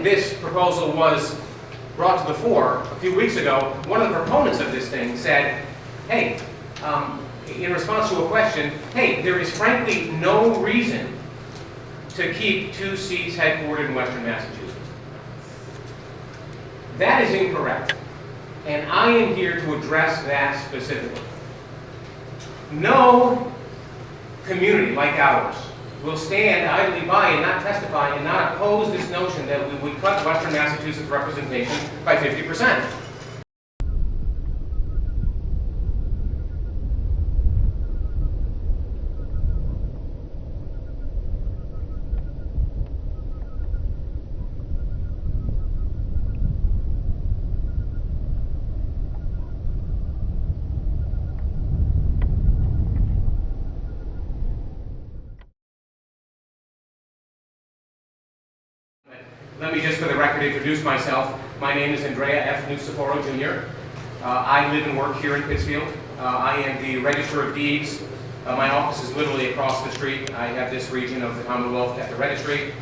this proposal was brought to the fore a few weeks ago, one of the proponents of this thing said, hey, in response to a question, hey, there is frankly no reason to keep two seats headquartered in Western Massachusetts. That is incorrect, and I am here to address that specifically. No community like ours will stand idly by and not testify and not oppose this notion that we would cut Western Massachusetts representation by 50%. Let me just, for the record, introduce myself. My name is Andrea F. Nuciforo, Jr. I live and work here in Pittsfield. I am the Register of Deeds. My office is literally across the street. I have this region of the Commonwealth at the Registry.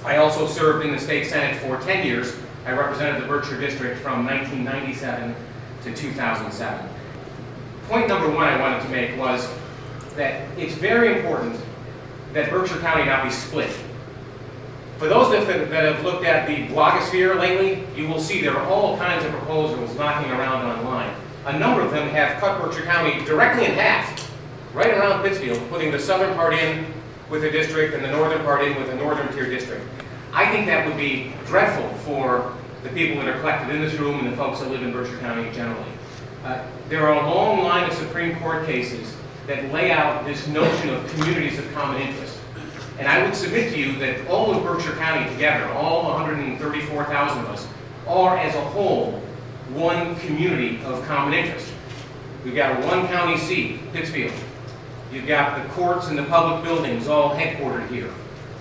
I also served in the State Senate for 10 years. I represented the Berkshire District from 1997 to 2007. Point number one I wanted to make was that it's very important that Berkshire County not be split. For those that have looked at the blogosphere lately, you will see there are all kinds of proposals knocking around online. A number of them have cut Berkshire County directly in half, right around Pittsfield, putting the southern part in with a district and the northern part in with a northern tier district. I think that would be dreadful for the people that are collected in this room and the folks that live in Berkshire County generally. There are a long line of Supreme Court cases that lay out this notion of communities of common interest. And I would submit to you that all of Berkshire County together, all 134,000 of us, are as a whole one community of common interest. We've got a one county seat, Pittsfield. You've got the courts and the public buildings all headquartered here.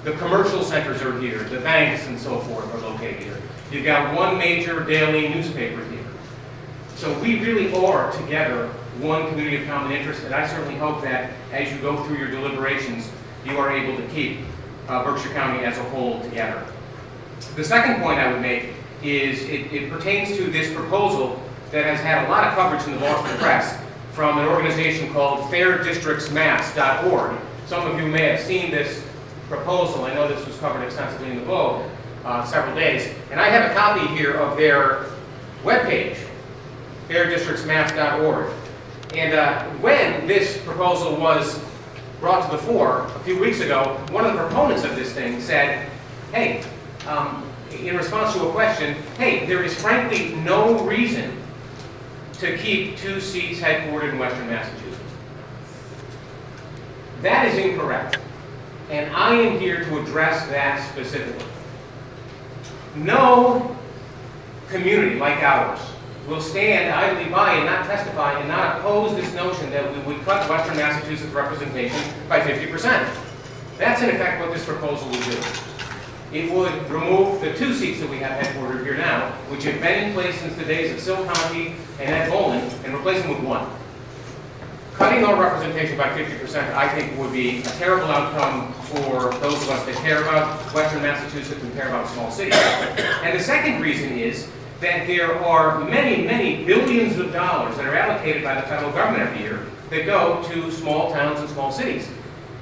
The commercial centers are here. The banks and so forth are located here. You've got one major daily newspaper here. So we really are together one community of common interest, and I certainly hope that as you go through your deliberations, you are able to keep Berkshire County as a whole together. The second point I would make is it pertains to this proposal that has had a lot of coverage in the Boston press from an organization called fairdistrictsmass.org. Some of you may have seen this proposal. I know this was covered extensively in the Globe several days. And I have a copy here of their webpage, fairdistrictsmass.org. And when this proposal was brought to the fore a few weeks ago, one of the proponents of this thing said, hey, in response to a question, hey, there is frankly no reason to keep two seats headquartered in Western Massachusetts. That is incorrect, and I am here to address that specifically. No community like ours will stand idly by and not testify and not oppose this notion that we would cut Western Massachusetts representation by 50%. That's in effect what this proposal would do. It would remove the two seats that we have headquartered here now, which have been in place since the days of Sil County and Ed Boland, and replace them with one. Cutting our representation by 50%, I think, would be a terrible outcome for those of us that care about Western Massachusetts and care about small cities. And the second reason is that there are many, many billions of dollars that are allocated by the federal government every year that go to small towns and small cities.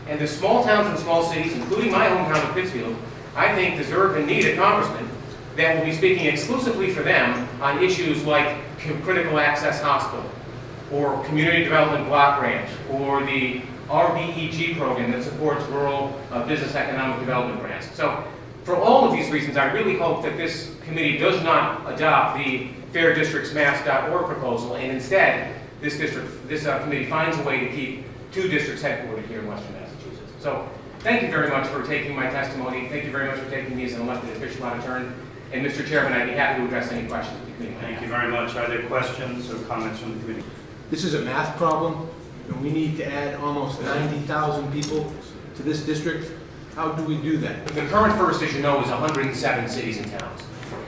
And the small towns and small cities, including my hometown of Pittsfield, I think deserve and need a congressman that will be speaking exclusively for them on issues like critical access hospital, or community development block grant, or the RBEG program that supports rural business economic development grants. So for all of these reasons, I really hope that this committee does not adopt the fairdistrictsmass.org proposal, and instead this committee finds a way to keep two districts headquartered here in Western Massachusetts. So thank you very much for taking my testimony. Thank you very much for taking me as an elected official out of turn. And Mr. Chairman, I'd be happy to address any questions that the committee might have. Thank you very much. Are there questions or comments from the committee? This is a math problem, and we need to add almost 90,000 people to this district. How do we do that? The current first, as you know, is 107 cities and towns.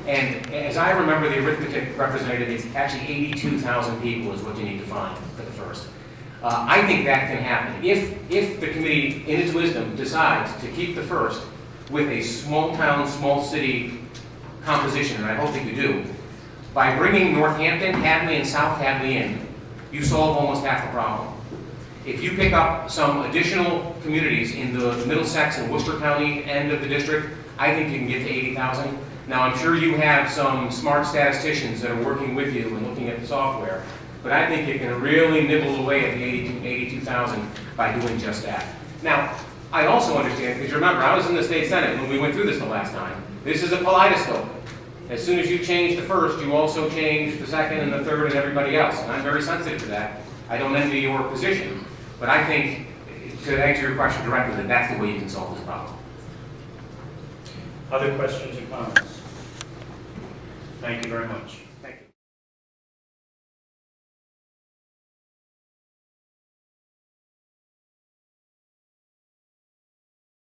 And as I remember the arithmetic representative, it's actually 82,000 people is what you need to find for the first. I think that can happen. If the committee, in its wisdom, decides to keep the first with a small town, small city composition, and I hope that you do, by bringing Northampton, Hadley, and South Hadley in, you solve almost half the problem. If you pick up some additional communities in the Middlesex and Worcester County end of the district, I think you can get to 80,000. Now, I'm sure you have some smart statisticians that are working with you and looking at the software, but I think you can really nibble away at the 82,000 by doing just that. Now, I also understand, because remember, I was in the state senate when we went through this the last time. This is a kaleidoscope. As soon as you change the first, you also change the second and the third and everybody else. And I'm very sensitive to that. I don't envy your position. But I think, to answer your question directly, that that's the way you can solve this problem. Other questions or comments? Thank you very much.